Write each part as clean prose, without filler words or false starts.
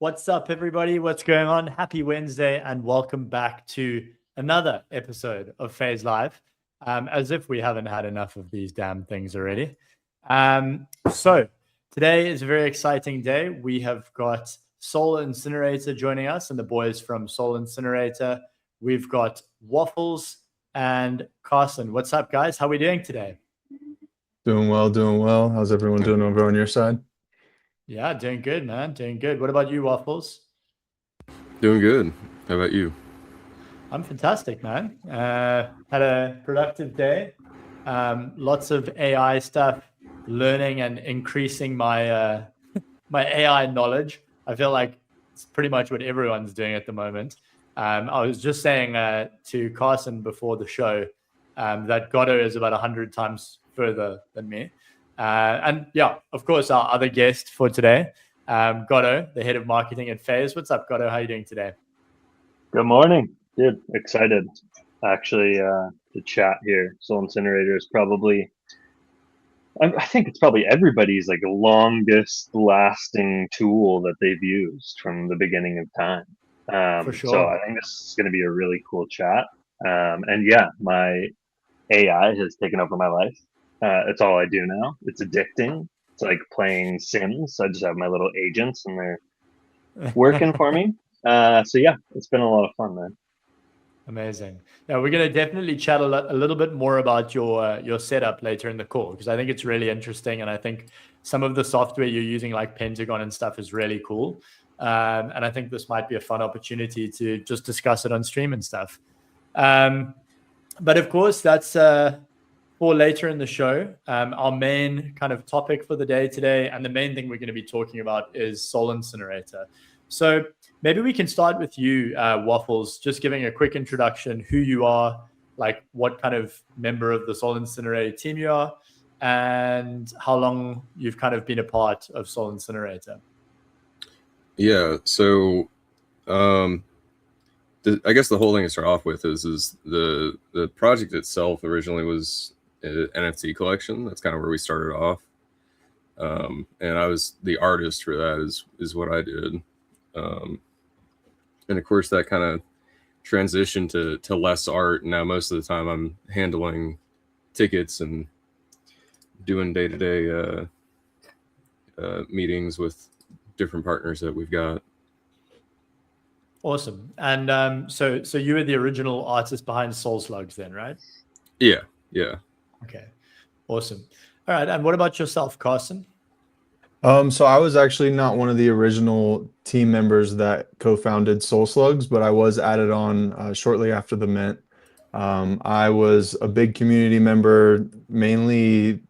What's up, everybody? What's going on? Happy Wednesday, and welcome back to another episode of Phase Live. As if we haven't had enough of these damn things already. So today is a very exciting day. We have got Soul Incinerator joining us, and the boys from Soul Incinerator. We've got Waffles and Carson. What's up, guys? How are we doing today? Doing well, doing well. How's everyone doing over on your side? Yeah, doing good, man. Doing good. What about you, Waffles? Doing good. How about you? I'm fantastic, man. Had a productive day. Lots of AI stuff, learning and increasing my my AI knowledge. I feel like it's pretty much what everyone's doing at the moment. I was just saying to Carson before the show that Gatto is about 100 times further than me. And yeah, of course, our other guest for today, Gatto, the head of marketing at Phase. What's up, Gatto? How are you doing today? Good morning, dude. Excited actually to chat here. Soul Incinerator is probably, I think it's probably everybody's like longest lasting tool that they've used from the beginning of time. For So sure. I think this is going to be a really cool chat. And yeah, my AI has taken over my life. It's all I do now. It's addicting. It's like playing Sims. I just have my little agents and they're working for me. So yeah, it's been a lot of fun, man. Amazing. Yeah, we're going to definitely chat a little bit more about your setup later in the call because I think it's really interesting, and I think some of the software you're using, like Pentagon and stuff, is really cool. And I think this might be a fun opportunity to just discuss it on stream and stuff. But of course, that's for later in the show. Our main kind of topic for the day today, and the main thing we're going to be talking about, is Soul Incinerator. So maybe we can start with you, Waffles, just giving a quick introduction, who you are, like what kind of member of the Soul Incinerator team you are, and how long you've kind of been a part of Soul Incinerator. Yeah. So, I guess the whole thing to start off with is the project itself originally was an NFT collection. That's kind of where we started off. And I was the artist for that is what I did. And of course that kind of transitioned to less art. Now most of the time I'm handling tickets and doing day-to-day meetings with different partners that we've got. Awesome. And so you were the original artist behind Soul Slugs then, right? Yeah. Okay. Awesome. All right. And what about yourself, Carson? So I was actually not one of the original team members that co-founded Soul Slugs, but I was added on shortly after the mint. I was a big community member, mainly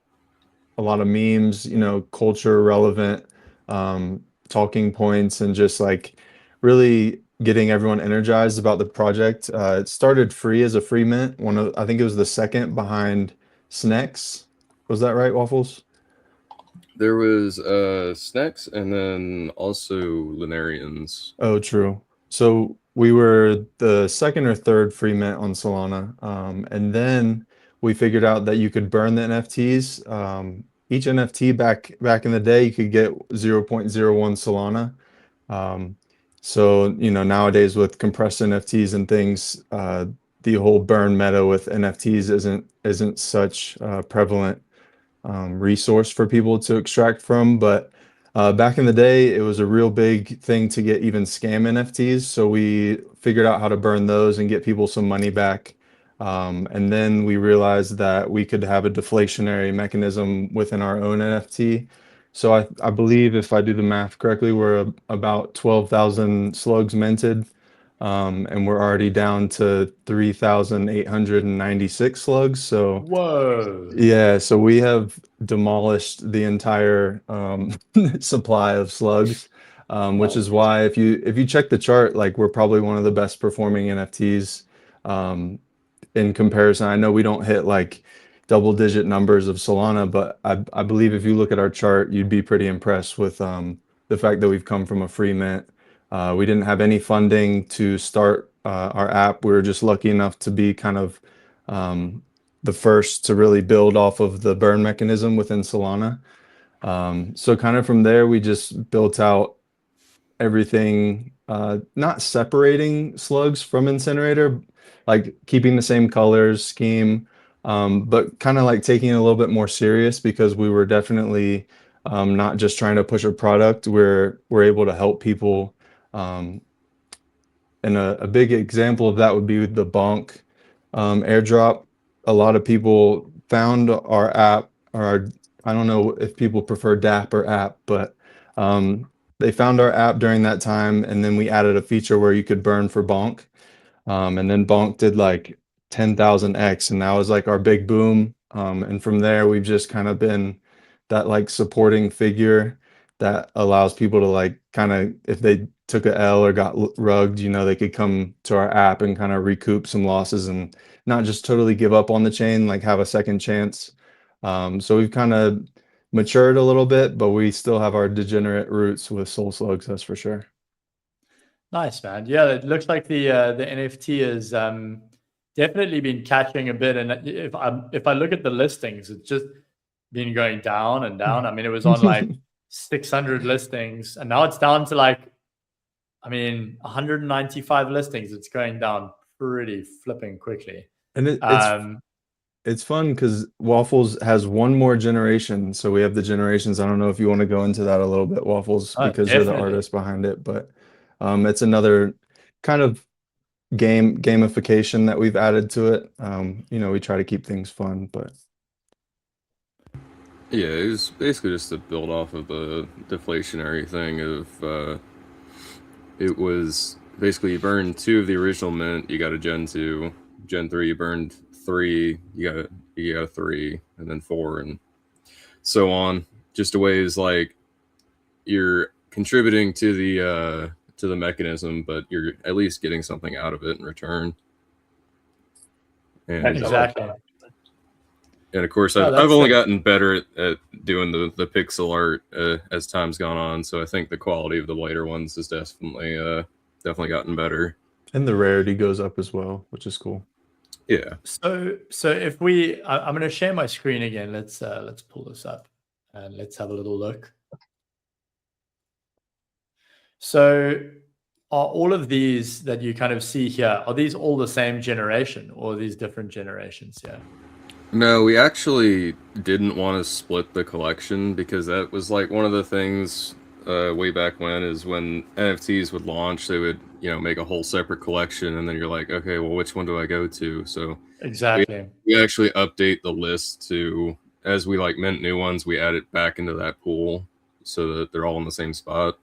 a lot of memes, culture relevant, talking points, and just like really getting everyone energized about the project. It started free as a free mint. I think it was the second behind Snex. Was that right, Waffles? There was Snacks and then also Lunarians. Oh, true. So we were the second or third free mint on Solana. And then we figured out that you could burn the NFTs. Each NFT back in the day, you could get 0.01 Solana. So, nowadays with compressed NFTs and things, the whole burn meta with NFTs isn't such prevalent resource for people to extract from. But back in the day, it was a real big thing to get even scam NFTs. So we figured out how to burn those and get people some money back. And then we realized that we could have a deflationary mechanism within our own NFT. So I believe if I do the math correctly, we're about 12,000 slugs minted. And we're already down to 3,896 slugs. So Whoa. yeah, so we have demolished the entire supply of slugs, which is why if you check the chart, like we're probably one of the best performing NFTs in comparison. I know we don't hit like double digit numbers of Solana, but I believe if you look at our chart, you'd be pretty impressed with the fact that we've come from a free mint. We didn't have any funding to start our app. We were just lucky enough to be kind of the first to really build off of the burn mechanism within Solana. So kind of from there, we just built out everything, not separating slugs from Incinerator, like keeping the same colors scheme, but kind of like taking it a little bit more serious because we were definitely not just trying to push a product. We're able to help people. And a big example of that would be the Bonk airdrop. A lot of people found our app, or I don't know if people prefer DApp or app, but they found our app during that time, and then we added a feature where you could burn for Bonk. And then Bonk did like 10,000x, and that was like our big boom. And from there, we've just kind of been that like supporting figure that allows people to like kind of, if they took a L or got rugged, you know, they could come to our app and kind of recoup some losses and not just totally give up on the chain, like have a second chance. So we've kind of matured a little bit, but we still have our degenerate roots with Soul Slugs, that's for sure. Nice, man. Yeah, it looks like the NFT is definitely been catching a bit. And if I look at the listings, it's just been going down and down. I mean, it was on like 600 listings, and now it's down to like, I mean, 195 listings. It's going down pretty flipping quickly. And it's fun because Waffles has one more generation. So we have the generations. I don't know if you want to go into that a little bit, Waffles, because you're the artist behind it. But it's another kind of gamification that we've added to it. You know, we try to keep things fun, but yeah, it was basically just to build off of the deflationary thing of it was basically you burned 2 of the original mint, you got a Gen 2, Gen 3 you burned 3, you got a 3, and then 4, and so on. Just a ways like you're contributing to the mechanism, but you're at least getting something out of it in return. And exactly. And of course, I've only gotten better at doing the pixel art as time's gone on. So I think the quality of the later ones has definitely gotten better. And the rarity goes up as well, which is cool. Yeah. So if I'm going to share my screen again. Let's pull this up and let's have a little look. So are all of these that you kind of see here, are these all the same generation or are these different generations here? No, we actually didn't want to split the collection because that was like one of the things way back when is when NFTs would launch, they would, you know, make a whole separate collection and then you're like, okay, well, which one do I go to? So exactly, we actually update the list to, as we like mint new ones, we add it back into that pool so that they're all in the same spot.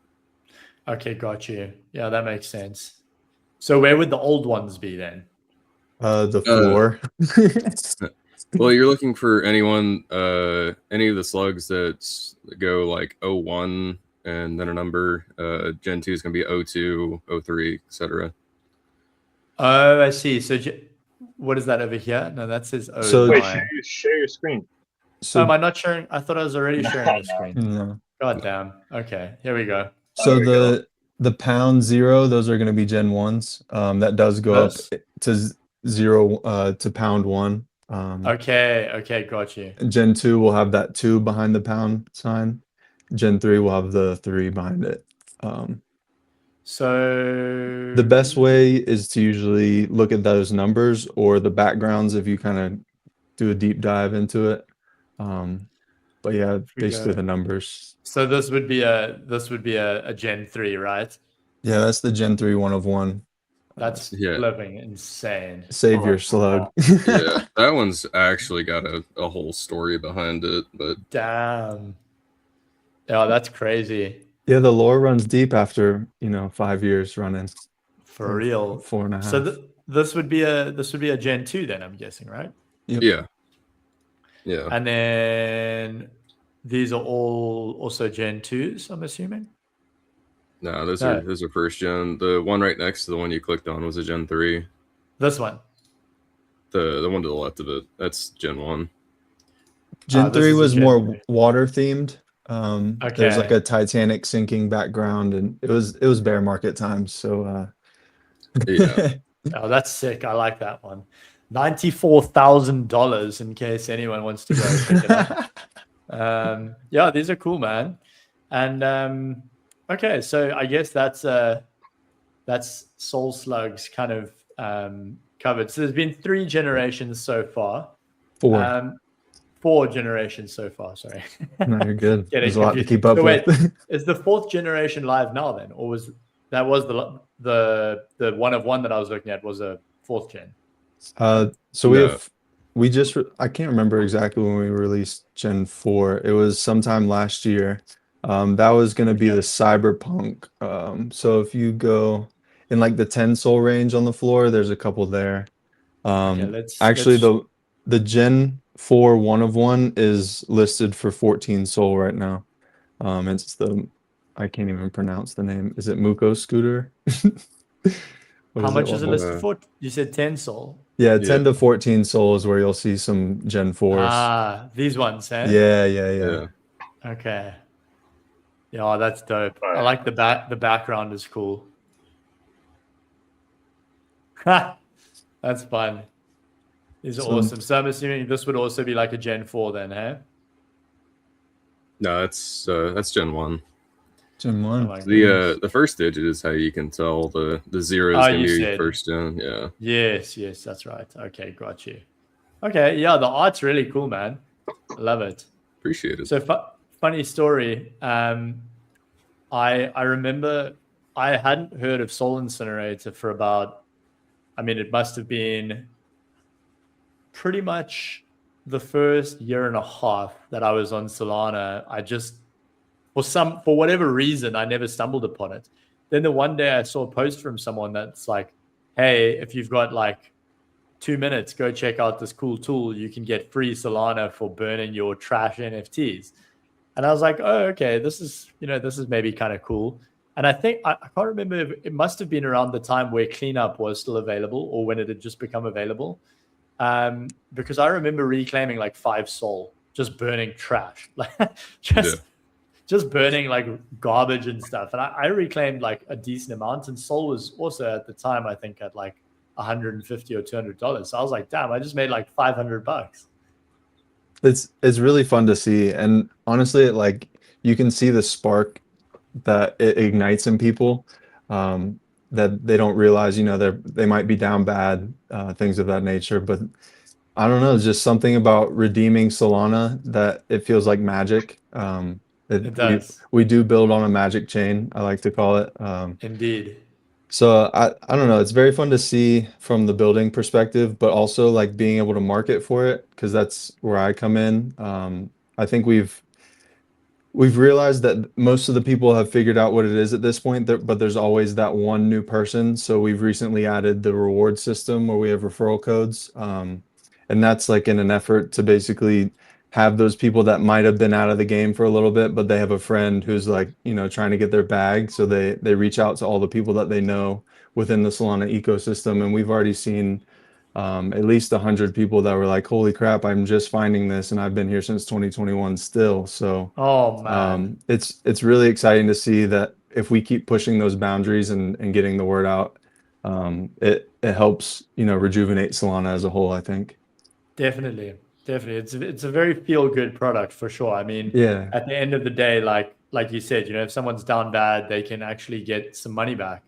Okay, got you. Yeah, that makes sense. So where would the old ones be then? The floor. Well, you're looking for any of the slugs that go like 01 and then a number. Gen 2 is going to be 02, 03, etc. Oh, I see. So what is that over here? No, that says 09. So wait, share your screen. So am I not sharing? I thought I was already sharing the screen. no. God damn. Okay, here we go. So the pound 0, those are going to be Gen 1s. That does go up to 0 to pound 1. Okay, got you. Gen 2 will have that 2 behind the pound sign. Gen 3 will have the 3 behind it. So the best way is to usually look at those numbers or the backgrounds if you kind of do a deep dive into it. But yeah, basically the numbers. So this would be a Gen 3, right? Yeah, that's the Gen 3 1 of 1. That's living insane. Save your slug. Yeah, that one's actually got a whole story behind it, but damn. Yeah, that's crazy. Yeah, the lore runs deep after, 5 years running. For real. 4.5. So this would be a Gen 2 then, I'm guessing, right? Yep. Yeah. And then these are all also Gen 2s, I'm assuming? No, those are first gen. The one right next to the one you clicked on was a Gen 3. This one? The one to the left of it, that's Gen 1. Gen 3 was more water themed. There's like a Titanic sinking background, and it was bear market times. So yeah. Oh, that's sick. I like that one. $94,000 in case anyone wants to go pick it up. Yeah, these are cool, man. And Okay, so I guess that's Soul Slug's kind of covered. So there's been 3 generations so far. 4. 4 generations so far. Sorry. No, you're good. Getting There's a lot to confused. keep up So wait, with. is the 4th generation live now then, or was the one of one that I was looking at was a 4th gen? So No. I can't remember exactly when we released Gen 4. It was sometime last year. That was going to be the Cyberpunk. So if you go in like the 10 soul range on the floor, there's a couple there. Okay, Actually, let's the Gen 4 one of one is listed for 14 soul right now. It's I can't even pronounce the name. Is it Muko Scooter? What how is it? much is it One? listed for? You said 10 soul. Yeah, Yeah. 10 to 14 soul is where you'll see some Gen 4s. These ones, eh? Yeah. Yeah. Okay. Yeah, that's dope. I Right. like the background is cool. That's fun. These are So- awesome. So I'm assuming this would also be like a Gen 4 then, hey? No, that's Gen 1. Gen Oh 1. my goodness. The first digit is how you can tell the 0 is Oh, gonna you be said. first gen. Yeah. Yes, that's right. Okay, got you. Okay, yeah, the art's really cool, man. I love it. Appreciate it. So funny story. I remember I hadn't heard of Soul Incinerator for about, I mean, it must have been pretty much the first year and a half that I was on Solana. I just, for whatever reason, I never stumbled upon it. Then the one day I saw a post from someone that's like, hey, if you've got like 2 minutes, go check out this cool tool. You can get free Solana for burning your trash NFTs. And I was like, oh, okay, this is maybe kind of cool. And I think, I can't remember if it must have been around the time where cleanup was still available or when it had just become available. Because I remember reclaiming like 5 soul, just burning trash, like just burning like garbage and stuff. And I reclaimed like a decent amount, and soul was also at the time, I think, at like $150 or $200. So I was like, damn, I just made like $500. It's really fun to see, and honestly, like you can see the spark that it ignites in people, that they don't realize, they might be down bad, things of that nature. But I don't know, it's just something about redeeming Solana that it feels like magic. It does. We do build on a magic chain, I like to call it. Indeed. So I don't know, it's very fun to see from the building perspective, but also like being able to market for it, because that's where I come in. I think we've realized that most of the people have figured out what it is at this point, but there's always that one new person. So we've recently added the reward system where we have referral codes. And that's like in an effort to basically have those people that might have been out of the game for a little bit, but they have a friend who's like, trying to get their bag. So they reach out to all the people that they know within the Solana ecosystem. And we've already seen at least 100 people that were like, holy crap, I'm just finding this and I've been here since 2021 still. So Oh man. it's really exciting to see that if we keep pushing those boundaries and getting the word out, it helps, rejuvenate Solana as a whole, I think. Definitely. It's a very feel good product for sure. I mean, Yeah. at the end of the day, like you said, if someone's down bad, they can actually get some money back.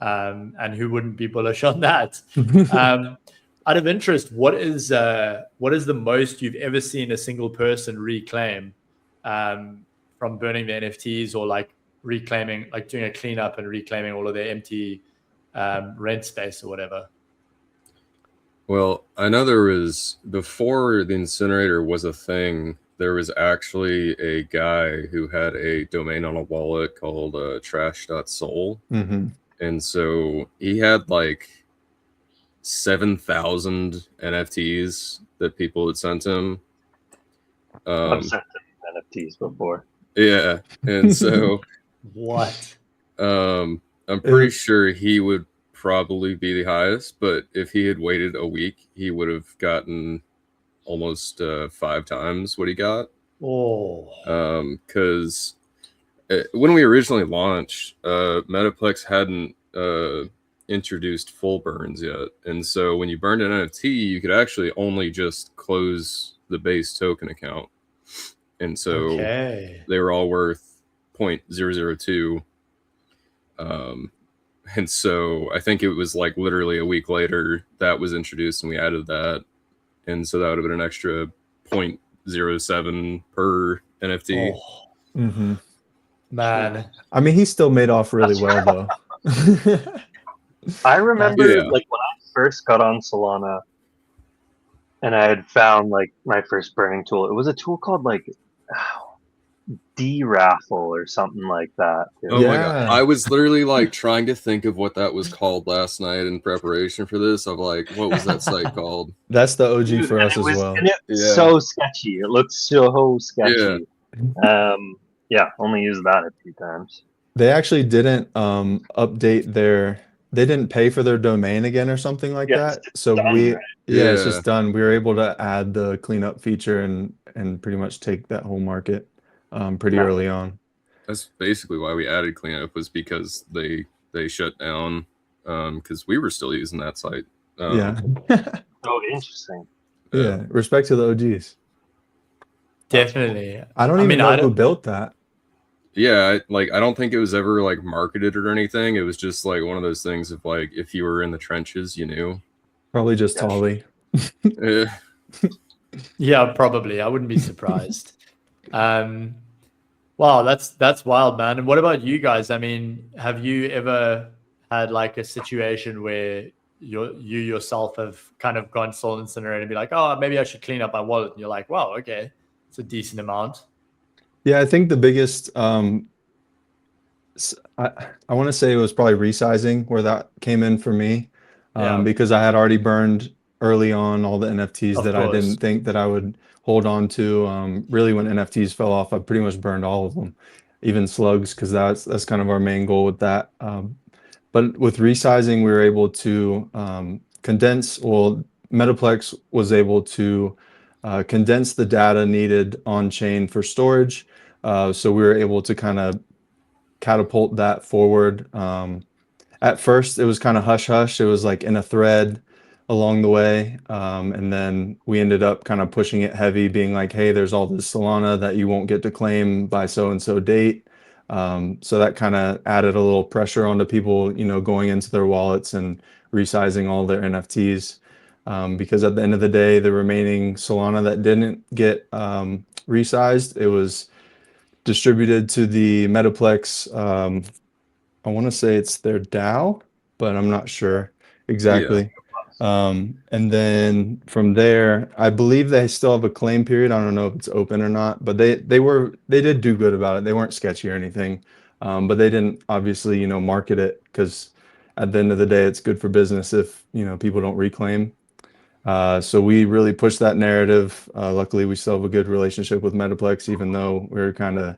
And who wouldn't be bullish on that? Out of interest, what is the most you've ever seen a single person reclaim from burning the NFTs, or like reclaiming, like doing a cleanup and reclaiming all of their empty rent space or whatever? Well, I know there was, before the incinerator was a thing, there was actually a guy who had a domain on a wallet called trash.soul. Mm-hmm. And so he had like 7,000 NFTs that people had sent him. I've sent them NFTs before. Yeah. And so What? I'm pretty sure he would probably be the highest, but if he had waited a week, he would have gotten almost 5 times what he got. Oh. Because when we originally launched, Metaplex hadn't introduced full burns yet, and so when you burned an NFT, you could actually only just close the base token account, and so Okay. they were all worth 0.002 And so I think it was like literally a week later that was introduced and we added that. And so that would have been an extra 0.07 per NFT. Oh, Mhm. man. I mean, he still made off really well though. I remember Yeah. like when I first got on Solana and I had found like my first burning tool. It was a tool called like D-Raffle or something like that. Oh my God. Yeah. I was literally like trying to think of what that was called last night in preparation for this. I'm like, what was that site called? That's the OG Dude, for and us as well. and it was Yeah. so sketchy. It looked so sketchy. Yeah, only used that a few times. They actually didn't update they didn't pay for their domain again or something like Yeah, that. it's So done, we right? yeah, it's Yeah. just done. We were able to add the cleanup feature and pretty much take that whole market pretty Nice. early on. That's basically why we added cleanup, was because they shut down because we were still using that site. Yeah. Oh, interesting. Yeah. Respect to the OGs. Definitely. I don't I even mean, know I who don't. built that. Yeah, I don't think it was ever like marketed or anything. It was just like one of those things of like, if you were in the trenches, you knew. Probably just Yeah. Tolly. Eh, Yeah, probably. I wouldn't be surprised. um, wow, that's wild, man. And what about you guys? I mean, have you ever had like a situation where you yourself have kind of gone soul incinerator and be like, oh, maybe I should clean up my wallet, and you're like, wow, okay, it's a decent amount. Yeah, I think the biggest I want to say it was probably resizing where that came in for me, Yeah, because I had already burned early on all the NFTs of that I course. didn't think that I would hold on to. Really, when NFTs fell off, I pretty much burned all of them, even slugs, because that's kind of our main goal with that. But with resizing, we were able to condense. Well, Metaplex was able to condense the data needed on chain for storage. So we were able to kind of catapult that forward. At first, it was kind of hush hush. It was like in a thread along the way. And then we ended up kind of pushing it heavy, being like, hey, there's all this Solana that you won't get to claim by so and so date. So that kind of added a little pressure onto people, going into their wallets and resizing all their NFTs. Because at the end of the day, the remaining Solana that didn't get resized, it was distributed to the Metaplex. I want to say it's their DAO, but I'm not sure exactly. And then from there, I believe they still have a claim period. I don't know if it's open or not, but they did do good about it. They weren't sketchy or anything, but they didn't obviously market it, because at the end of the day, it's good for business if people don't reclaim. So we really pushed that narrative. Luckily, we still have a good relationship with Metaplex, even though we were kind of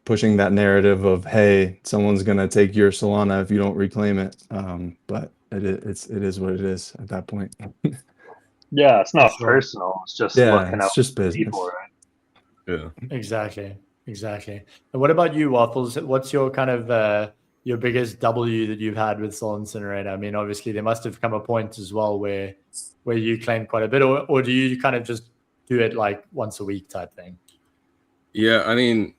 pushing that narrative of, hey, someone's gonna take your Solana if you don't reclaim it. But it is what it is at that point. Yeah, it's For not sure. personal. It's just Yeah, looking it's out just for business. people, right? yeah. Exactly. And what about you, Waffles? What's your kind of your biggest W that you've had with Soul Incinerator? I mean, obviously there must have come a point as well where you claim quite a bit, or do you kind of just do it like once a week type thing? Yeah, I mean,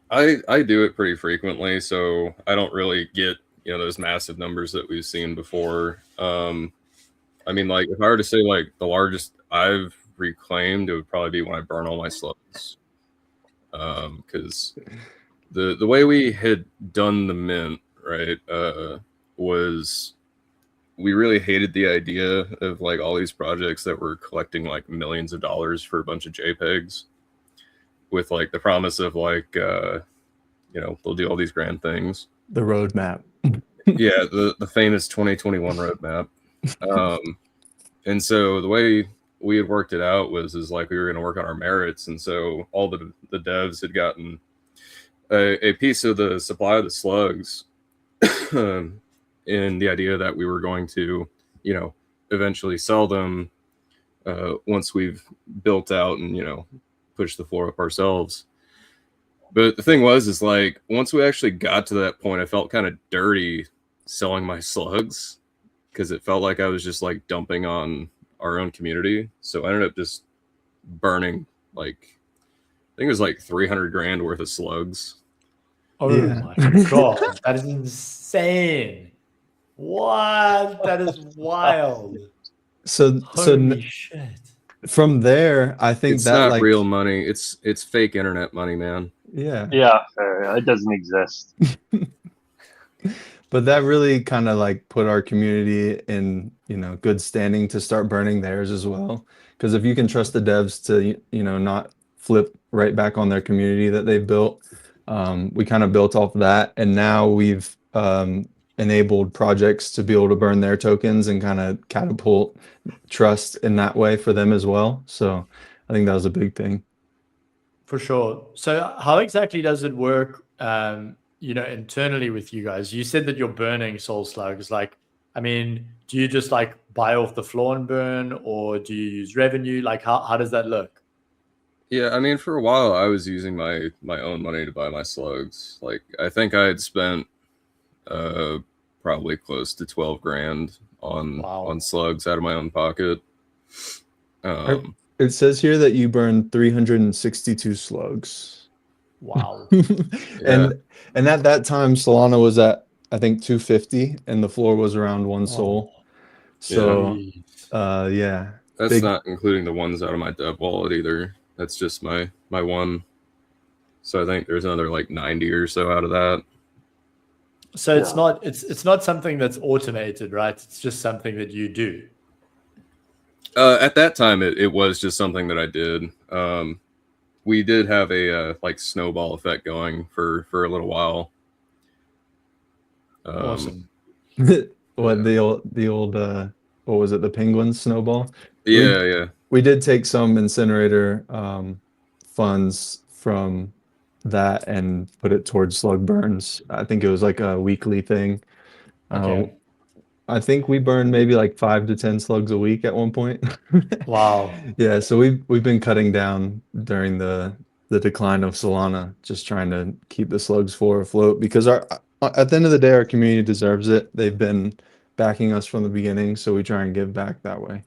I do it pretty frequently, so I don't really get those massive numbers that we've seen before. I mean, like if I were to say like the largest I've reclaimed, it would probably be when I burn all my slugs. Because the way we had done the mint, right, was we really hated the idea of like all these projects that were collecting like millions of dollars for a bunch of JPEGs, with like the promise of like they'll do all these grand things. The roadmap. Yeah, the famous 2021 roadmap. And so the way we had worked it out is like we were going to work on our merits, and so all the devs had gotten a piece of the supply of the slugs, in the idea that we were going to eventually sell them once we've built out and pushed the floor up ourselves. But the thing is like once we actually got to that point, I felt kind of dirty selling my slugs, because it felt like I was just like dumping on our own community. So I ended up just burning like, I think it was like 300 grand worth of slugs. Oh Yeah. my god, that is insane. What? That is wild. So Holy shit. from there, I think It's that not like real money. It's fake internet money, man. yeah. Yeah, fair. It doesn't exist. But that really kind of like put our community in, good standing to start burning theirs as well. Because if you can trust the devs to, not flip right back on their community that they built, we kind of built off that. And now we've enabled projects to be able to burn their tokens and kind of catapult trust in that way for them as well. So I think that was a big thing. For sure. So how exactly does it work, internally with you guys? You said that you're burning soul slugs. Like, I mean, do you just like buy off the floor and burn, or do you use revenue? Like, how does that look? Yeah, I mean, for a while I was using my own money to buy my slugs. Like, I think I had spent uh probably close to 12 grand Wow. on slugs out of my own pocket. Um, It says here that you burned 362 slugs. Wow. yeah, And at that time Solana was at I think 250 and the floor was around one soul. Oh, yeah. So jeez. yeah, That's big not including the ones out of my dev wallet either. That's just my one. So I think there's another like 90 or so out of that. So it's Yeah. not it's not something that's automated, right? It's just something that you do. At that time, it was just something that I did. We did have a like snowball effect going for a little while. Awesome. what Yeah. the old what was it, the penguin snowball? Yeah, yeah. We did take some incinerator funds from that and put it towards slug burns. I think it was like a weekly thing. Uh, Okay. I think we burned maybe like 5 to 10 slugs a week at one point. Wow. Yeah, so we've been cutting down during the decline of Solana, just trying to keep the slugs floor afloat because our at the end of the day, our community deserves it. They've been backing us from the beginning, so we try and give back that way.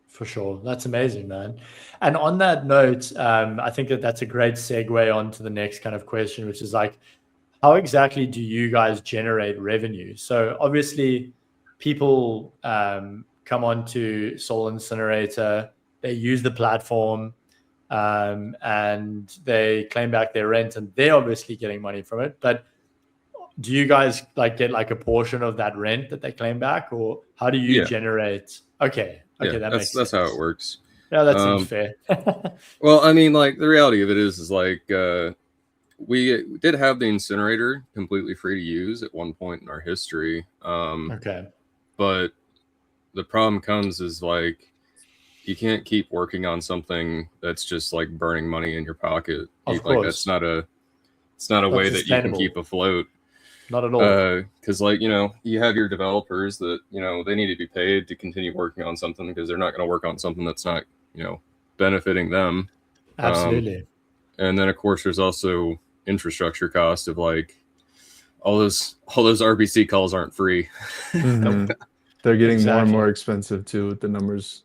For sure. That's amazing, man. And on that note, I think that that's a great segue on to the next kind of question, which is like, how exactly do you guys generate revenue? So obviously, people come onto Soul Incinerator, they use the platform, and they claim back their rent, and they're obviously getting money from it. But do you guys like get like a portion of that rent that they claim back, or how do you Yeah. generate? Okay, Yeah, that makes that's how sense. it works. Yeah, that seems Um, fair. well, I mean, like the reality of it is like we did have the incinerator completely free to use at one point in our history. Okay. But the problem comes is like you can't keep working on something that's just like burning money in your pocket. Of Like course. it's not a Not way that you can sustainable. keep afloat. Not at all. Because like you have your developers that they need to be paid to continue working on something because they're not going to work on something that's not benefiting them. Absolutely. And then of course there's also infrastructure cost of like all those RPC calls aren't free. Mhm. They're getting more and Exactly. more expensive too with the numbers.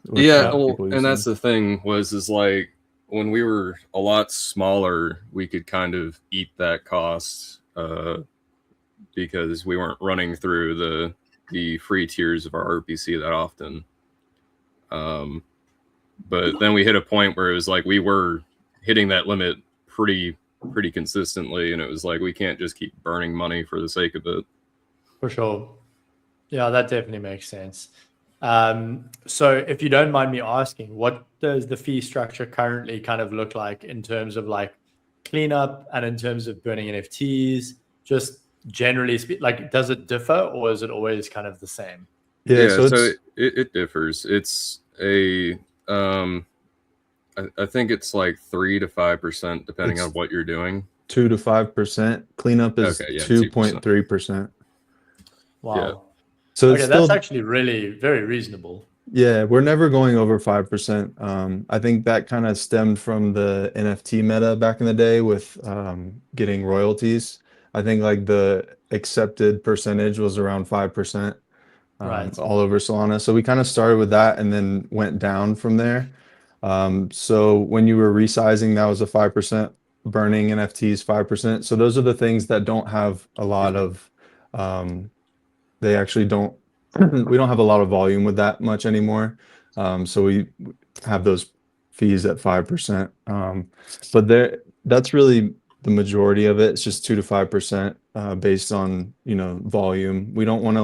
With Yeah, people well, and that's using. the thing is like when we were a lot smaller, we could kind of eat that cost because we weren't running through the free tiers of our RPC that often. But then we hit a point where it was like we were hitting that limit pretty consistently, and it was like we can't just keep burning money for the sake of it. For sure. Yeah, that definitely makes sense. So if you don't mind me asking, what does the fee structure currently kind of look like in terms of like cleanup and in terms of burning NFTs? Just generally like, does it differ or is it always kind of the same? Yeah, so so it's it differs. It's a I think it's like 3 to 5% depending it's on what you're doing. 2 to 5%. Cleanup is Okay, yeah, 2%. 2.3%. Wow. Yeah. So it's Okay, that's still actually really very reasonable. yeah, we're never going over 5%. I think that kind of stemmed from the NFT meta back in the day with getting royalties. I think like the accepted percentage was around 5%. Right. All over Solana. So we kind of started with that and then went down from there. So when you were resizing, that was a 5% burning NFTs 5%. So those are the things that don't have a lot of, they actually don't, we don't have a lot of volume with that much anymore. So we have those fees at 5%. But that's really the majority of it. It's just 2 to 5% based on, volume. We don't want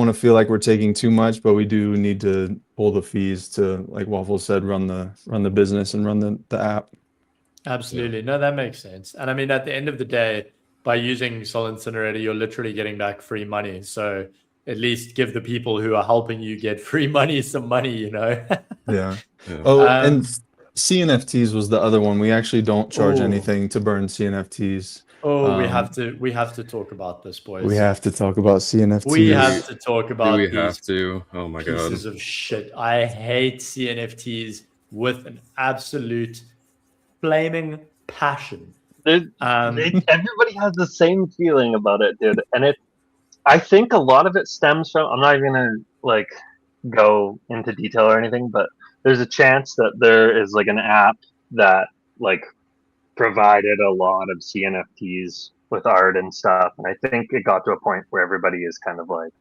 to feel like we're taking too much, but we do need to pull the fees to, like Waffle said, run the business and run the app. Absolutely. No, that makes sense. And I mean, at the end of the day, by using Sol Incinerator, you're literally getting back free money. So at least give the people who are helping you get free money some money, Yeah. Yeah. Oh, and CNFTs was the other one. We actually don't charge Ooh. anything to burn CNFTs. Oh, we have to talk about this, boys. We have to talk about CNFTs. We have to talk Do about we these have to? Oh my god. pieces of shit. I hate CNFTs with an absolute flaming passion. Everybody has the same feeling about it, dude. And I think a lot of it stems from, I'm not even gonna like go into detail or anything, but there's a chance that there is like an app that like provided a lot of CNFTs with art and stuff. And I think it got to a point where everybody is kind of like,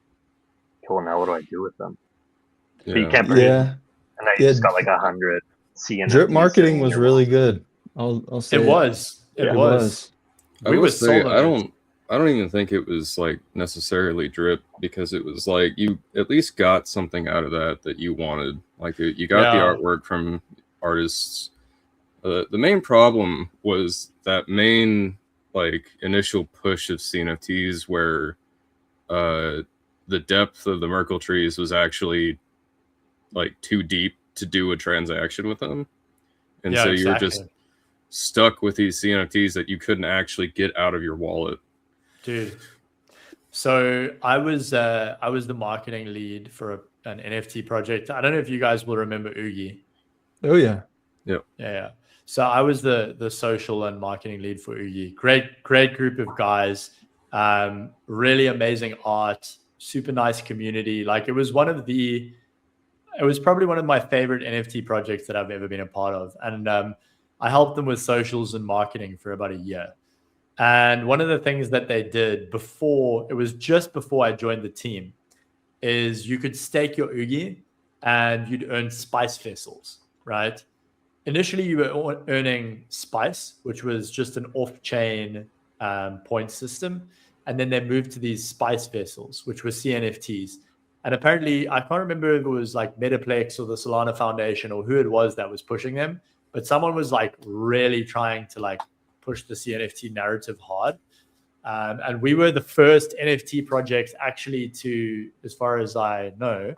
well, now what do I do with them? But you can't burn Yeah. and now you just got like 100 CNFTs. Drip marketing was really good. I'll say It was. It was. I We will were say, sold I on it. don't even think it was like necessarily drip, because it was like you at least got something out of that you wanted. Like you got the Yeah. artwork from artists. The main problem was that main like initial push of CNFTs where the depth of the Merkle trees was actually like too deep to do a transaction with them. And Yeah, so you were exactly. just stuck with these CNFTs that you couldn't actually get out of your wallet. Dude. So I was the marketing lead for an NFT project. I don't know if you guys will remember Oogie. Oh yeah. Yeah. So I was the social and marketing lead for Oogie. Great group of guys. Really amazing art, super nice community. Like it was probably one of my favorite NFT projects that I've ever been a part of. And I helped them with socials and marketing for about a year. And one of the things that they did just before I joined the team, is you could stake your Oogie and you'd earn spice vessels, right? Initially, you were earning spice, which was just an off-chain point system. And then they moved to these spice vessels, which were CNFTs. And apparently, I can't remember if it was like Metaplex or the Solana Foundation or who it was that was pushing them, but someone was like really trying to like push the CNFT narrative hard. And we were the first NFT project actually to, as far as I know,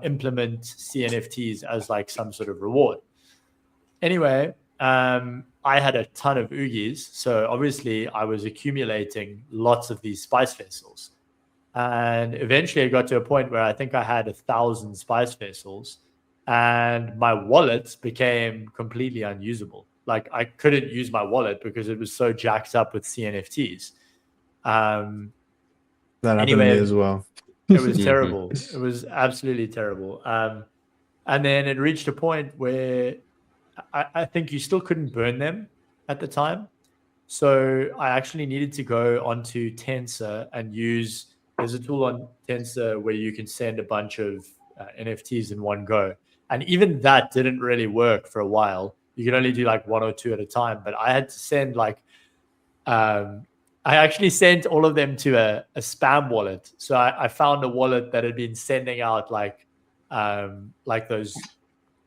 implement CNFTs as like some sort of reward. Anyway, I had a ton of Oogies. So obviously I was accumulating lots of these spice vessels. And eventually I got to a point where I think I had 1,000 spice vessels and my wallet became completely unusable. Like I couldn't use my wallet because it was so jacked up with CNFTs. That happened to me as well. It was terrible. It was absolutely terrible. And then it reached a point where I think you still couldn't burn them at the time. So I actually needed to go onto Tensor and there's a tool on Tensor where you can send a bunch of NFTs in one go. And even that didn't really work for a while. You could only do like one or two at a time. But I had to send like, I actually sent all of them to a spam wallet. So I found a wallet that had been sending out like those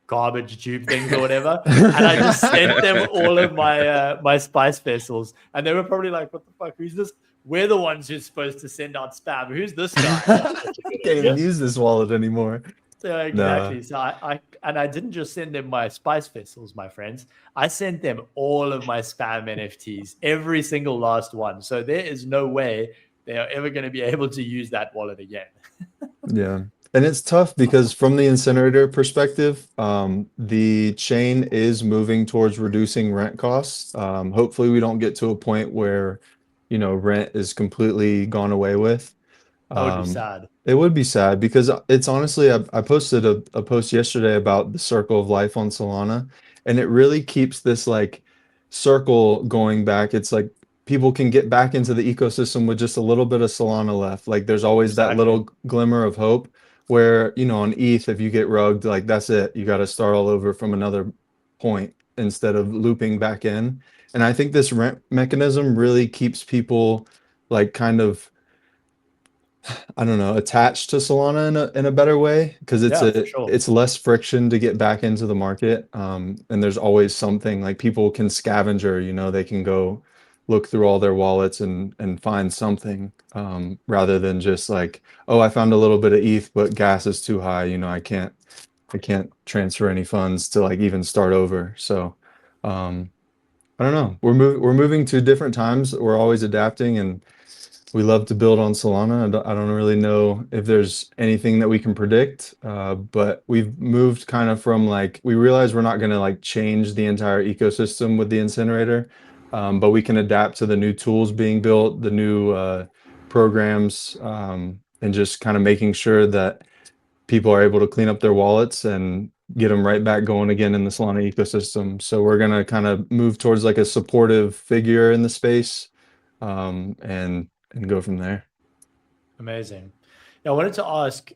garbage tube things or whatever. And I just sent them all of my spice vessels. And they were probably like, what the fuck? Who's this? We're the ones who's supposed to send out spam. Who's this guy? Can't even use this wallet anymore. So exactly. So I didn't just send them my spice vessels, my friends. I sent them all of my spam NFTs, every single last one. So there is no way they are ever going to be able to use that wallet again. Yeah. And it's tough because from the Incinerator perspective, the chain is moving towards reducing rent costs. Hopefully we don't get to a point where, rent is completely gone away with. That would be sad. It would be sad because it's honestly, I posted a post yesterday about the circle of life on Solana, and it really keeps this like circle going back. It's like people can get back into the ecosystem with just a little bit of Solana left. Like there's always that Exactly. little glimmer of hope where, you know, on ETH, if you get rugged, like that's it. You got to start all over from another point instead of looping back in. And I think this rent mechanism really keeps people like kind of, I don't know, attached to Solana in a better way because Yeah, for sure. it's less friction to get back into the market. And there's always something like people can scavenger, you know, they can go look through all their wallets and find something rather than just like, oh, I found a little bit of ETH, but gas is too high. You know, I can't transfer any funds to like even start over. So I don't know. We're moving to different times. We're always adapting and we love to build on Solana. I don't really know if there's anything that we can predict, but we've moved kind of from like, we realize we're not going to like change the entire ecosystem with the incinerator, but we can adapt to the new tools being built, the new programs, and just kind of making sure that people are able to clean up their wallets and get them right back going again in the Solana ecosystem. So we're going to kind of move towards like a supportive figure in the space, and go from there. Amazing. Yeah, I wanted to ask,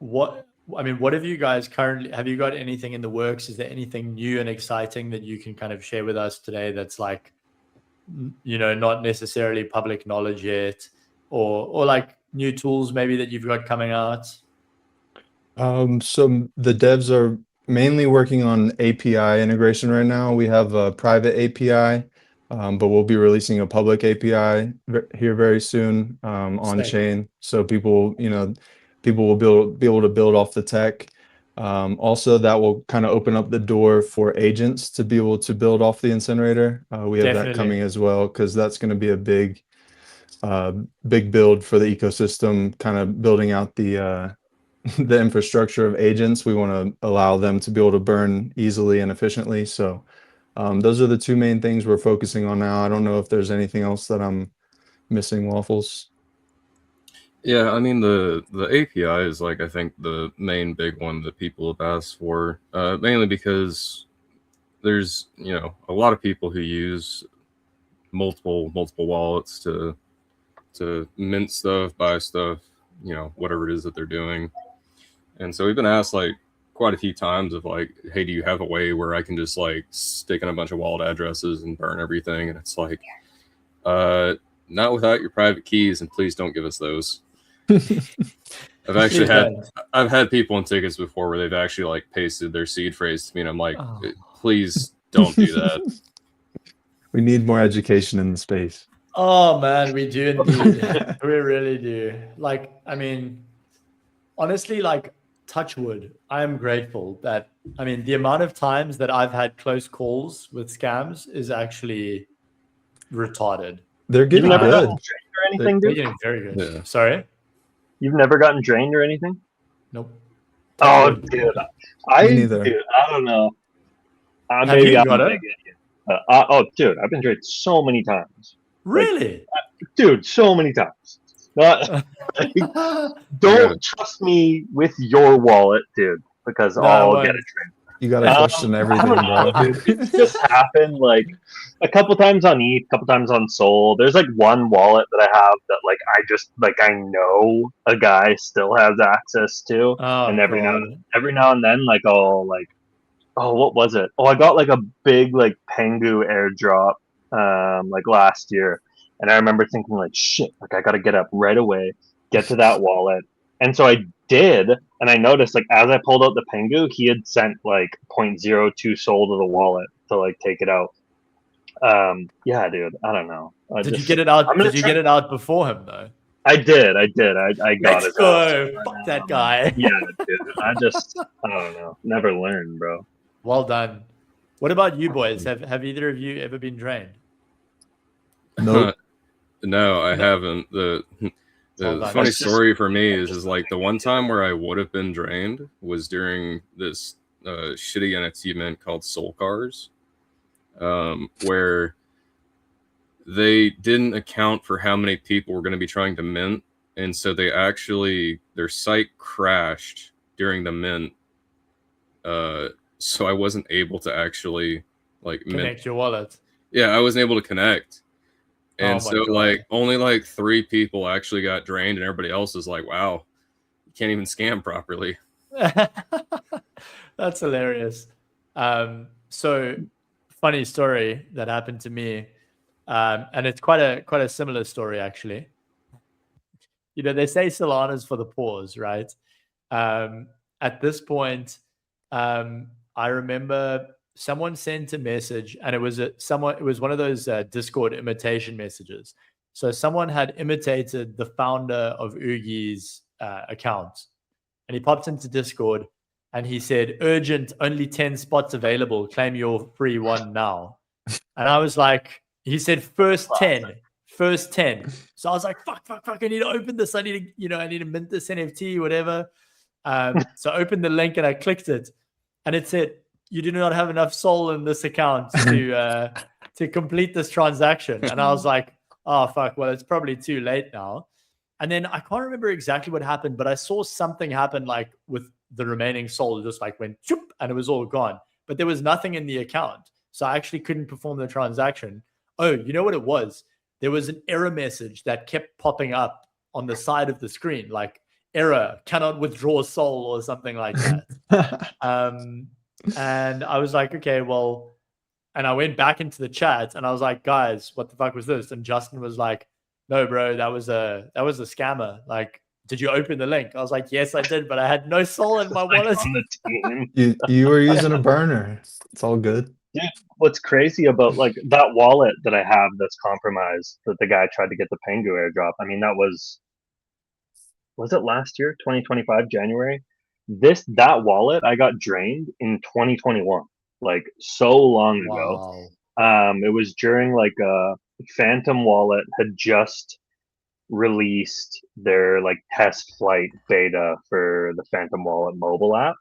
what have you guys currently, have you got anything in the works? Is there anything new and exciting that you can kind of share with us today that's like, you know, not necessarily public knowledge yet, or like new tools maybe that you've got coming out? So the devs are mainly working on API integration right now. We have a private API, but we'll be releasing a public API here very soon on Sick. chain. So people, you know, people will be able to build off the tech. Also, that will kind of open up the door for agents to be able to build off the incinerator. We have that Definitely. coming as well because that's going to be a big build for the ecosystem, kind of building out the the infrastructure of agents. We want to allow them to be able to burn easily and efficiently. So those are the two main things we're focusing on now. I don't know if there's anything else that I'm missing, Waffles. Yeah, I mean the API is like I think the main big one that people have asked for, mainly because there's a lot of people who use multiple wallets to mint stuff, buy stuff, whatever it is that they're doing. And so we've been asked like quite a few times of like, hey, do you have a way where I can just like stick in a bunch of wallet addresses and burn everything? And it's like, not without your private keys, and please don't give us those. I've had people in tickets before where they've actually like pasted their seed phrase to me, and I'm like, please don't do that. We need more education in the space. Oh man, we do indeed. We really do. Like, I mean, honestly, like, touch wood, I am grateful that, I mean, the amount of times that I've had close calls with scams is actually retarded. They're getting You've never good. gotten drained or anything, They're dude? getting very good. Yeah. Sorry? You've never gotten drained or anything? Nope. Oh, Touch wood. dude, Me neither. dude, I don't know. Have Maybe you I'm got gonna it? get you. Oh, dude, I've been drained so many times. Really? Dude, so many times. Not, don't trust me with your wallet, dude, because No, I I'll won't. get it drained. You got to question everything, I don't know, bro. dude. It's just happened like a couple times on ETH, a couple times on Sol. There's like one wallet that I have that like I know a guy still has access to, Oh, and every God. now and then like I'll like, oh, what was it? Oh, I got like a big like Pengu airdrop like last year, and I remember thinking like, shit, like I got to get up right away, get to that wallet, and so I did, and I noticed like as I pulled out the Pengu, he had sent like 0.02 Sol to the wallet to like take it out. Yeah, dude, I don't know. Did you get it out? Did you get it out before him though? I did. I got Let's it. go. Fuck that guy. Yeah, dude. I don't know. Never learned, bro. Well done. What about you boys? Have either of you ever been drained? Nope. No, I haven't. The Well, funny that's story for me is like the one time where I would have been drained was during this shitty NFT mint called Soul Cars, where they didn't account for how many people were going to be trying to mint, and so their site crashed during the mint. So I wasn't able to actually like Connect your wallet. Yeah, I wasn't able to connect. And Oh my so God. like only like 3 people actually got drained, and everybody else is like, wow, you can't even scam properly. That's hilarious. So funny story that happened to me. And it's quite a similar story actually. You know, they say Solana's for the pause, right? At this point, I remember someone sent a message, and it was one of those Discord imitation messages. So someone had imitated the founder of Ugi's account, and he popped into Discord, and he said, "Urgent, only 10 spots available. Claim your free one now." And I was like, he said, first 10. So I was like, fuck, I need to open this. I need to mint this NFT, whatever. So I opened the link and I clicked it, and it said, "You do not have enough soul in this account to complete this transaction." And I was like, oh fuck, well, it's probably too late now. And then I can't remember exactly what happened, but I saw something happen like with the remaining soul, just like went choop, and it was all gone. But there was nothing in the account. So I actually couldn't perform the transaction. Oh, you know what it was? There was an error message that kept popping up on the side of the screen, like error, cannot withdraw soul or something like that. And I was like, okay, well, and I went back into the chat and I was like, guys, what the fuck was this? And Justin was like, no, bro, that was a scammer. Like, did you open the link? I was like, yes, I did, but I had no soul in my wallet. On the team. You were using a burner. It's all good. Dude, what's crazy about like that wallet that I have that's compromised that the guy tried to get the Pengu airdrop? I mean, that was it last year, 2025 January? That wallet I got drained in 2021, like so long ago. Wow. It was during like Phantom Wallet had just released their like test flight beta for the Phantom Wallet mobile app,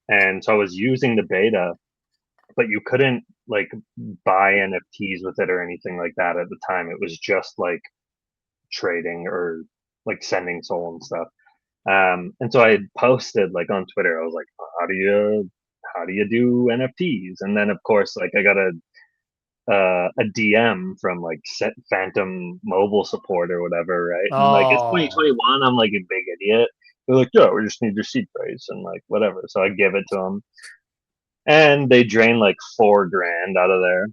and so I was using the beta, but you couldn't like buy NFTs with it or anything like that at the time. It was just like trading or like sending soul and stuff. And so I had posted like on Twitter, I was like, how do you do NFTs? And then of course, like I got a DM from like Phantom mobile support or whatever, right? And like it's 2021, I'm like a big idiot. They're like, yeah, we just need your seed phrase and like whatever. So I give it to them, and they drain like $4,000 out of there.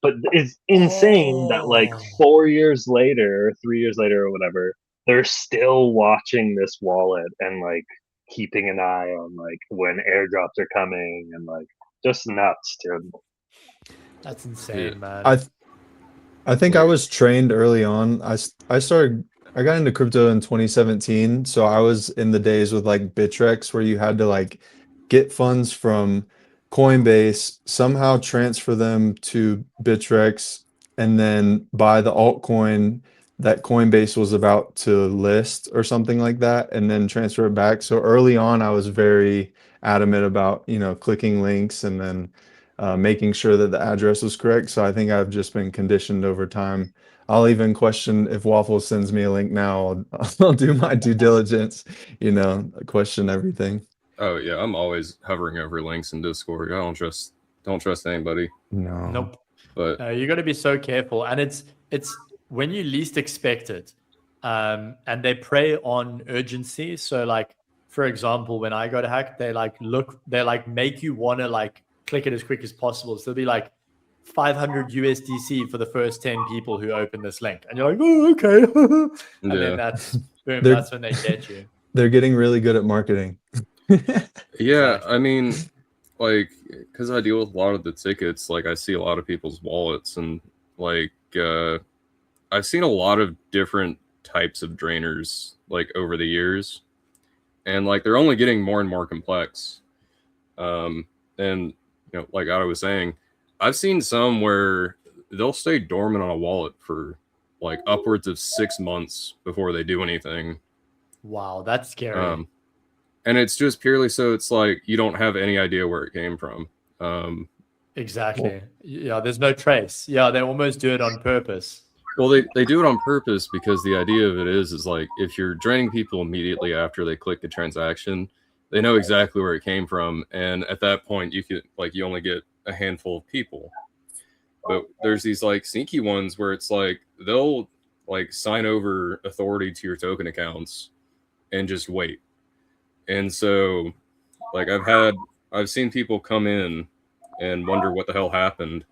But it's insane that like 4 years later, 3 years later, or whatever, they're still watching this wallet and like keeping an eye on like when airdrops are coming and like just nuts, dude. That's insane, man. I think I was trained early on. I got into crypto in 2017, so I was in the days with like Bittrex where you had to like get funds from Coinbase, somehow transfer them to Bittrex, and then buy the altcoin that Coinbase was about to list or something like that, and then transfer it back. So early on, I was very adamant about, clicking links and then making sure that the address was correct. So I think I've just been conditioned over time. I'll even question if Waffle sends me a link now. I'll do my due diligence, question everything. Oh yeah, I'm always hovering over links in Discord. I don't trust anybody. No. Nope. But you got to be so careful, and it's when you least expect it, and they prey on urgency. So like, for example, when I got hacked, they make you want to like click it as quick as possible. So they'll be like 500 USDC for the first 10 people who open this link, and you're like, oh, okay. And then that's boom. That's when they get you. They're getting really good at marketing. Yeah, I mean, like, because I deal with a lot of the tickets, like I see a lot of people's wallets, and like I've seen a lot of different types of drainers like over the years, and like they're only getting more and more complex. And like I was saying, I've seen some where they'll stay dormant on a wallet for like upwards of 6 months before they do anything. Wow, that's scary. And it's just purely so it's like you don't have any idea where it came from. Exactly. Yeah, there's no trace. Yeah, they almost do it on purpose. Well, they do it on purpose because the idea of it is like if you're draining people immediately after they click the transaction, they know exactly where it came from, and at that point you only get a handful of people. But there's these like sneaky ones where it's like they'll like sign over authority to your token accounts and just wait. And so like I've seen people come in and wonder what the hell happened.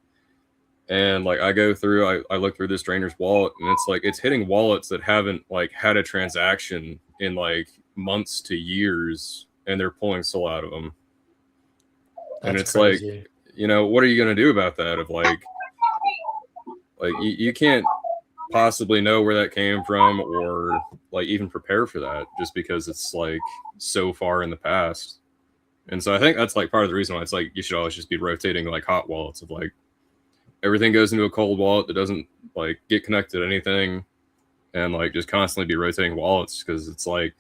And like I go through, I look through this drainer's wallet, and it's like it's hitting wallets that haven't like had a transaction in like months to years, and they're pulling soul out of them. And That's it's crazy. like, you know, what are you gonna do about that? Of like you can't possibly know where that came from, or like even prepare for that, just because it's like so far in the past. And so I think that's like part of the reason why it's like you should always just be rotating like hot wallets of like everything goes into a cold wallet that doesn't like get connected to anything, and like just constantly be rotating wallets, because it's like,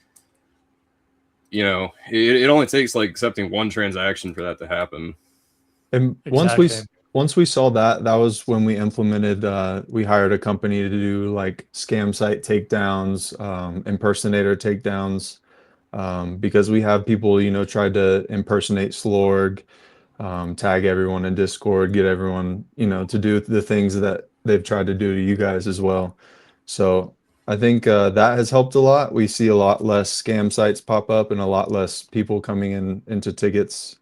you know, it only takes like accepting one transaction for that to happen. And Exactly. once we saw that, that was when we implemented, we hired a company to do like scam site takedowns, impersonator takedowns, because we have people, you know, try to impersonate Slorg, tag everyone in Discord, get everyone, you know, to do the things that they've tried to do to you guys as well. So I think that has helped a lot. We see a lot less scam sites pop up and a lot less people coming in into tickets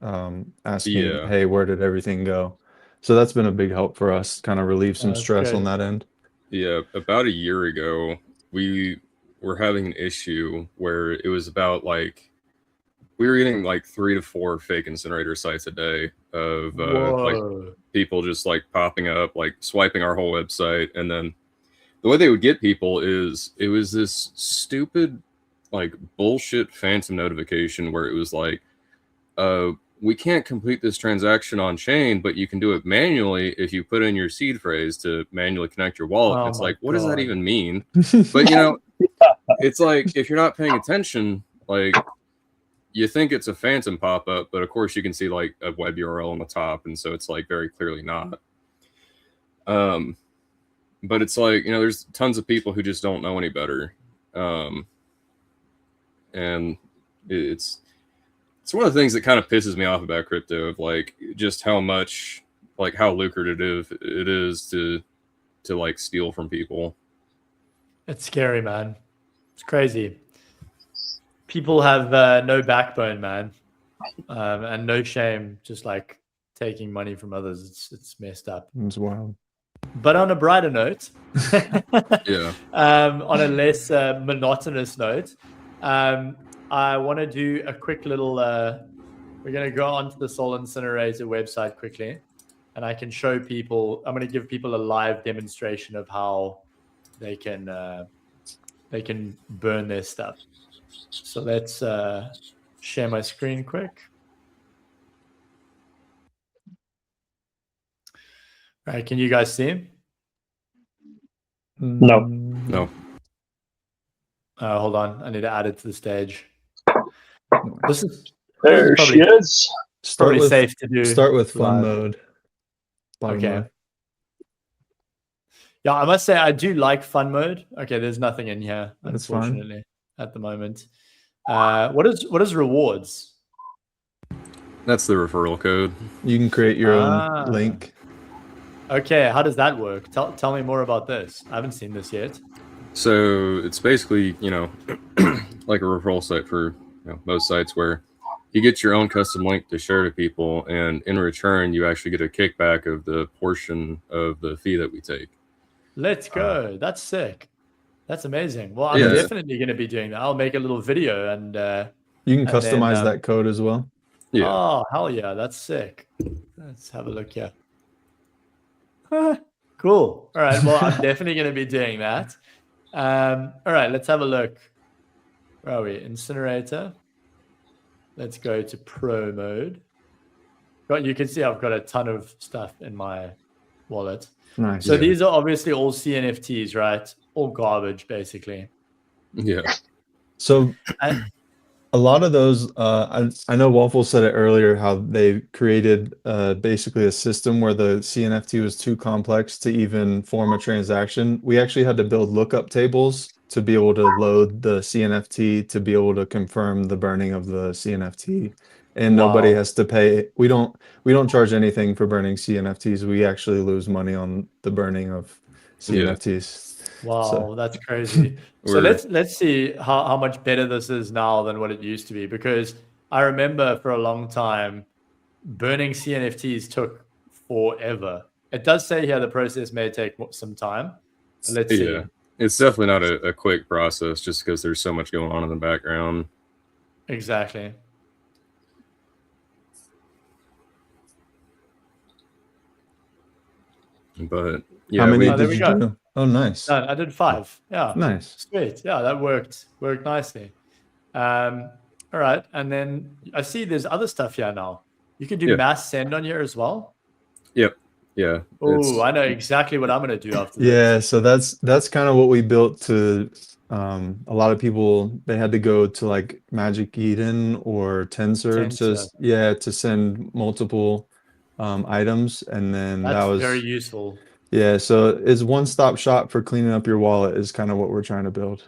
asking, Yeah. hey, where did everything go? So that's been a big help for us, kind of relieve some That's stress great. on that end. Yeah, about a year ago, we were having an issue where it was about like we were getting like 3 to 4 fake incinerator sites a day of like Whoa. people just like popping up, like swiping our whole website. And then the way they would get people is it was this stupid like bullshit phantom notification where it was like, we can't complete this transaction on chain, but you can do it manually if you put in your seed phrase to manually connect your wallet. Oh And it's my like, what does that God. even mean? But you know, it's like if you're not paying attention, like you think it's a phantom pop-up, but of course you can see like a web URL on the top, and so it's like very clearly not. But it's like, you know, there's tons of people who just don't know any better. And it's one of the things that kind of pisses me off about crypto, of like just how much, like how lucrative it is to like steal from people. It's scary, man. It's crazy. People have no backbone, man, and no shame, just like taking money from others. It's messed up. It's wild. But on a brighter note, Yeah. on a less monotonous note, I want to do a quick little. We're going to go onto the Soul Incinerator website quickly, and I can show people. I'm going to give people a live demonstration of how they can burn their stuff. So let's share my screen quick. All right, can you guys see him? No. No. Hold on, I need to add it to the stage. This is There probably- she is. Start probably with safe to do. start with fun live. mode. Bottom Okay. left. Yeah, I must say I do like fun mode. Okay, there's nothing in here, That's fine. unfortunately, at the moment. What is rewards? That's the referral code. You can create your Ah. own link. Okay, how does that work? Tell me more about this. I haven't seen this yet. So it's basically, you know, like a referral site for, you know, most sites, where you get your own custom link to share to people, and in return you actually get a kickback of the portion of the fee that we take. Let's go. That's sick. That's amazing. Well, I'm Yeah. definitely going to be doing that. I'll make a little video and You can And then, customize that code as well. Yeah. oh, hell yeah, that's sick. Let's have a look here. Cool. All right. Well, I'm definitely going to be doing that. All right, let's have a look. Where are we? Incinerator. Let's go to pro mode. You can see I've got a ton of stuff in my wallet. Nice. So Yeah. these are obviously all CNFTs, right? All garbage, basically. Yeah. So And- a lot of those, I know Waffle said it earlier, how they created basically a system where the CNFT was too complex to even form a transaction. We actually had to build lookup tables to be able to load the CNFT to be able to confirm the burning of the CNFT. and nobody Wow. has to pay. We don't charge anything for burning CNFTs. We actually lose money on the burning of CNFTs. Wow, that's crazy. So We're let's see how much better this is now than what it used to be, because I remember for a long time burning CNFTs took forever. It does say here the process may take some time. Let's see. yeah, it's definitely not a quick process just because there's so much going on in the background. Exactly. But How yeah, many Oh, there did we you go. do? Oh, nice. No, I did 5. Yeah. Nice. Sweet. Yeah, that worked nicely. All right. And then I see there's other stuff here now. You can do Yeah. mass send on here as well. Yep. Yeah. Oh, I know exactly what I'm going to do after Yeah, this. so that's kind of what we built to a lot of people, they had to go to like Magic Eden or Tensor to send multiple items, and then that That's was very useful. yeah, so it's one-stop shop for cleaning up your wallet is kind of what we're trying to build.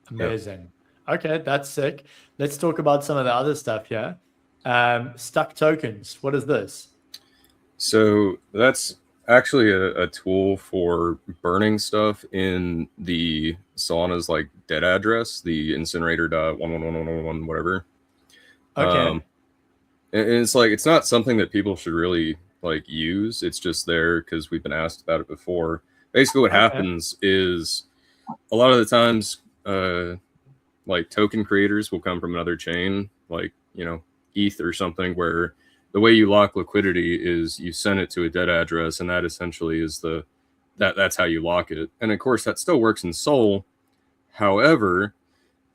Amazing. Okay, that's sick. Let's talk about some of the other stuff here. Stuck tokens. What is this? So that's actually a tool for burning stuff in the Solana's like dead address, the Incinerator.11111 whatever. Okay. And it's like it's not something that people should really like use. It's just there because we've been asked about it before. Basically, what happens is a lot of the times, like token creators will come from another chain, like ETH or something, where the way you lock liquidity is you send it to a dead address, and that essentially is that's how you lock it. And of course, that still works in Sol. However,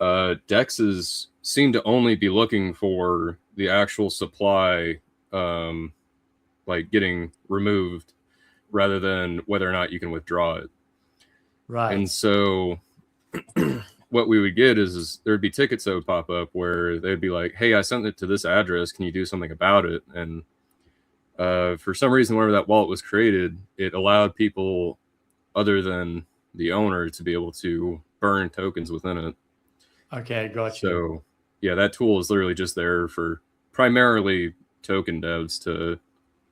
dexes seem to only be looking for the actual supply, like getting removed, rather than whether or not you can withdraw it. Right. And so what we would get is there'd be tickets that would pop up where they'd be like, hey, I sent it to this address. Can you do something about it? And for some reason, whenever that wallet was created, it allowed people other than the owner to be able to burn tokens within it. Okay, got you. So yeah, that tool is literally just there for primarily token devs to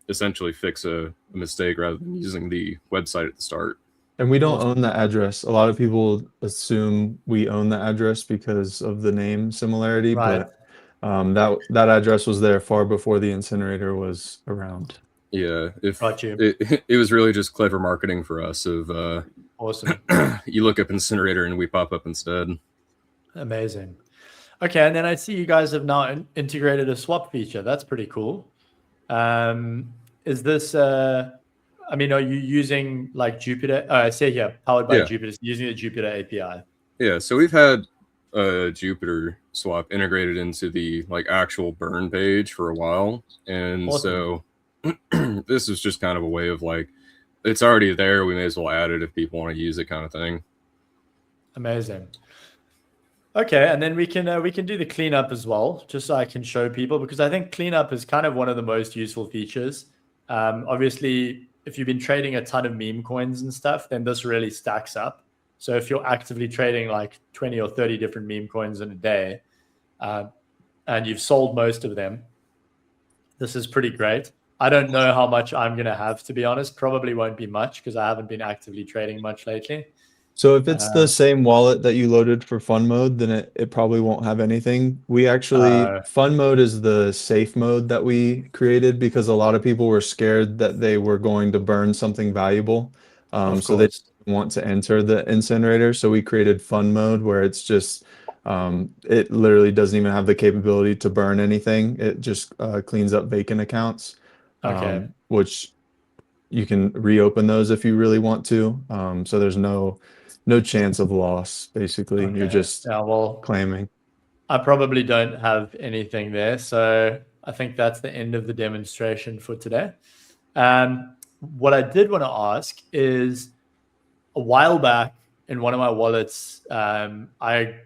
essentially fix a mistake rather than using the website at the start. And we don't own the address. A lot of people assume we own the address because of the name similarity, Right. but that address was there far before the incinerator was around. Yeah, Got you. It was really just clever marketing for us. Awesome. You look up Incinerator and we pop up instead. Amazing. Okay, and then I see you guys have now integrated a swap feature. That's pretty cool. Is this? I mean, are you using like Jupyter? I say here, powered by Jupyter, using the Jupyter API. Yeah, so we've had Jupyter swap integrated into the like actual burn page for a while, and so this is just kind of a way of like, it's already there. We may as well add it if people want to use it, kind of thing. Amazing. Okay, and then we can do the cleanup as well, just so I can show people, because I think cleanup is kind of one of the most useful features. Obviously, if you've been trading a ton of meme coins and stuff, then this really stacks up. So if you're actively trading like 20 or 30 different meme coins in a day, and you've sold most of them, this is pretty great. I don't know how much I'm going to have, to be honest. Probably won't be much because I haven't been actively trading much lately. So if it's the same wallet that you loaded for fun mode, then it probably won't have anything. We actually, fun mode is the safe mode that we created because a lot of people were scared that they were going to burn something valuable. So they didn't want to enter the incinerator. So we created fun mode where it's just, it literally doesn't even have the capability to burn anything. It just cleans up vacant accounts, which you can reopen those if you really want to. So there's no chance of loss, basically. You're just claiming. I probably don't have anything there. So I think that's the end of the demonstration for today. What I did want to ask is, a while back in one of my wallets, it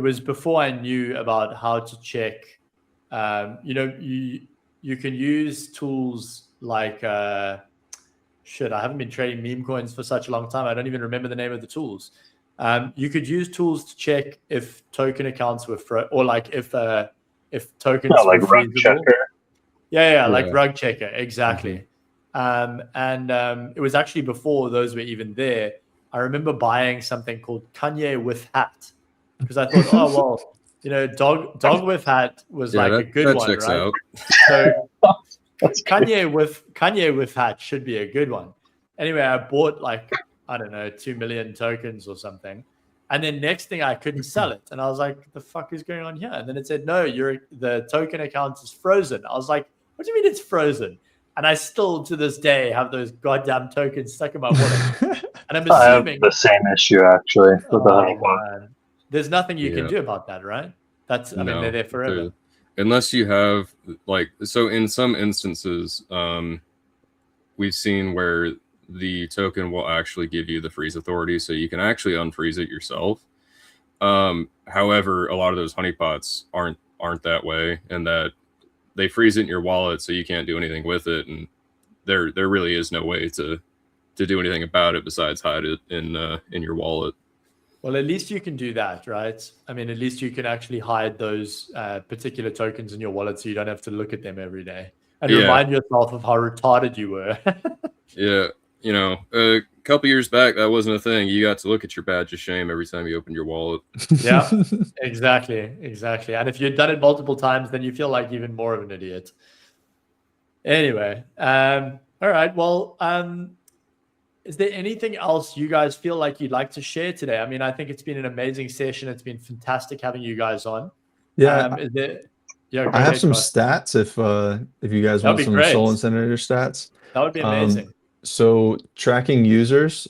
was before I knew about how to check, you can use tools like, I haven't been trading meme coins for such a long time. I don't even remember the name of the tools. You could use tools to check if token accounts were or like if if tokens No, like were rug freezable. checker. Yeah, like Yeah. rug checker, exactly. It was actually before those were even there. I remember buying something called Kanye with hat because I thought, oh well, dog with hat was Yeah, like a that, good that one, checks right? out. So That's great. Kanye with hat should be a good one. Anyway, I bought like, I don't know, 2 million tokens or something. And then next thing I couldn't sell it. And I was like, the fuck is going on here? And then it said, no, the token account is frozen. I was like, what do you mean it's frozen? And I still to this day have those goddamn tokens stuck in my wallet. And I'm I have assuming, the same issue actually with the oh honeypot. man, there's nothing you can Yeah. do about that, right? I mean, they're there forever. Unless you have so in some instances, we've seen where the token will actually give you the freeze authority, so you can actually unfreeze it yourself. However, a lot of those honeypots aren't that way, and that they freeze it in your wallet, so you can't do anything with it, and there really is no way to do anything about it besides hide it in your wallet. Well, at least you can do that, right? I mean, at least you can actually hide those particular tokens in your wallet so you don't have to look at them every day and remind yourself of how retarded you were. Yeah. A couple years back, that wasn't a thing. You got to look at your badge of shame every time you opened your wallet. Yeah, exactly. And if you've done it multiple times, then you feel like even more of an idiot. Anyway, all right. Well, is there anything else you guys feel like you'd like to share today? I mean, I think it's been an amazing session. It's been fantastic having you guys on. Yeah, Go I have ahead, some Scott. stats if you guys That'd want be some great. Soul Incinerator stats. That would be amazing. So tracking users,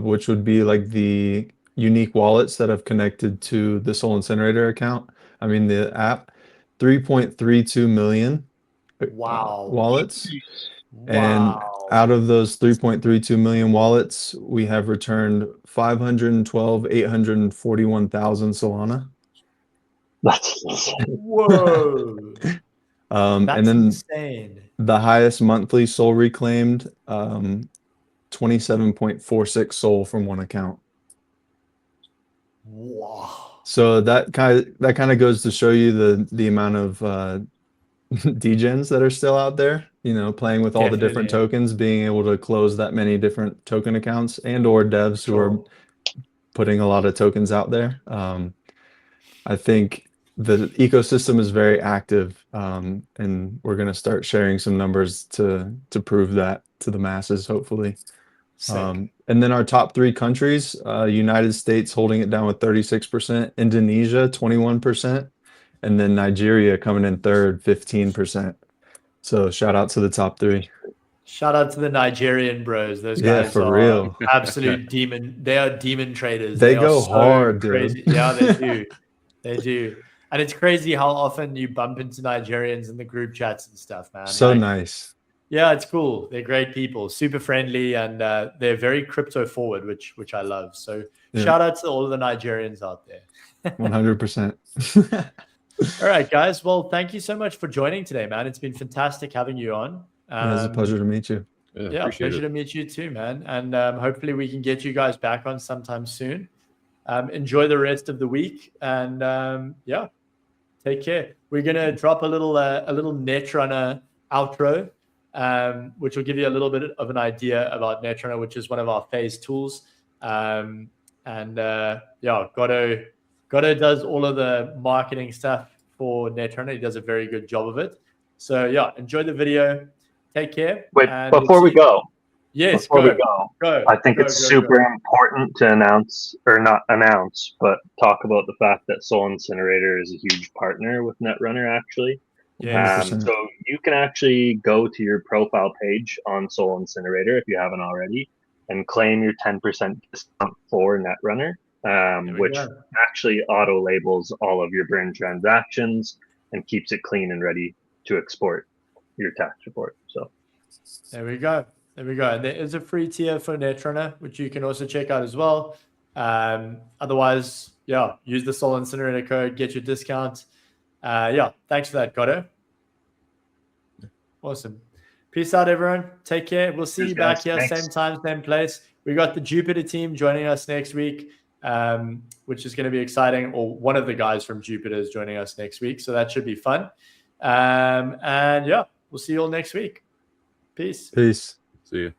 which would be like the unique wallets that have connected to the Soul Incinerator account. I mean, the app, 3.32 million Wow. wallets. And out of those 3.32 million wallets, we have returned 841,000 Solana. That's insane. Whoa. And That's then insane. the highest monthly Soul reclaimed, 27.46 Soul from one account. Wow. So that kind of goes to show you the amount of degens that are still out there, playing with all the different Definitely. tokens, being able to close that many different token accounts and or devs who are putting a lot of tokens out there. I think the ecosystem is very active, and we're going to start sharing some numbers to prove that to the masses, hopefully. And then our top 3 countries, United States holding it down with 36%, Indonesia 21%, and then Nigeria coming in third, 15%. So shout out to the top 3. Shout out to the Nigerian bros. Those Yeah, guys for are real. absolute demon. They are demon traders. They are go so hard, crazy. dude. Yeah, they do. They do. And it's crazy how often you bump into Nigerians in the group chats and stuff, man. So nice. Yeah, it's cool. They're great people, super friendly, and they're very crypto forward, which I love. So shout out to all of the Nigerians out there. 100%. All right, guys. Well, thank you so much for joining today, man. It's been fantastic having you on. It was a pleasure to meet you. Yeah, pleasure to meet you too, man. And hopefully we can get you guys back on sometime soon. Enjoy the rest of the week, and take care. We're gonna drop a little Netrunner outro, which will give you a little bit of an idea about Netrunner, which is one of our phase tools. Godo does all of the marketing stuff for Netrunner. He does a very good job of it. So yeah, enjoy the video. Take care. Wait, before we go. Yes, before we go. I think it's super important to announce, or not announce, but talk about the fact that Soul Incinerator is a huge partner with Netrunner, actually. Yeah. So you can actually go to your profile page on Soul Incinerator if you haven't already, and claim your 10% discount for Netrunner, which actually auto labels all of your burn transactions and keeps it clean and ready to export your tax report. So there we go. And there is a free tier for Netrunner, which you can also check out as well. Otherwise, use the Soul Incinerator code, get your discount. Thanks for that, Godo. Awesome. Peace out, everyone. Take care. We'll see you back here, same time, same place. We got the Jupiter team joining us next week. which is going to be exciting. Or one of the guys from Jupiter is joining us next week, so that should be fun. And yeah, we'll see you all next week. Peace. Peace. See you.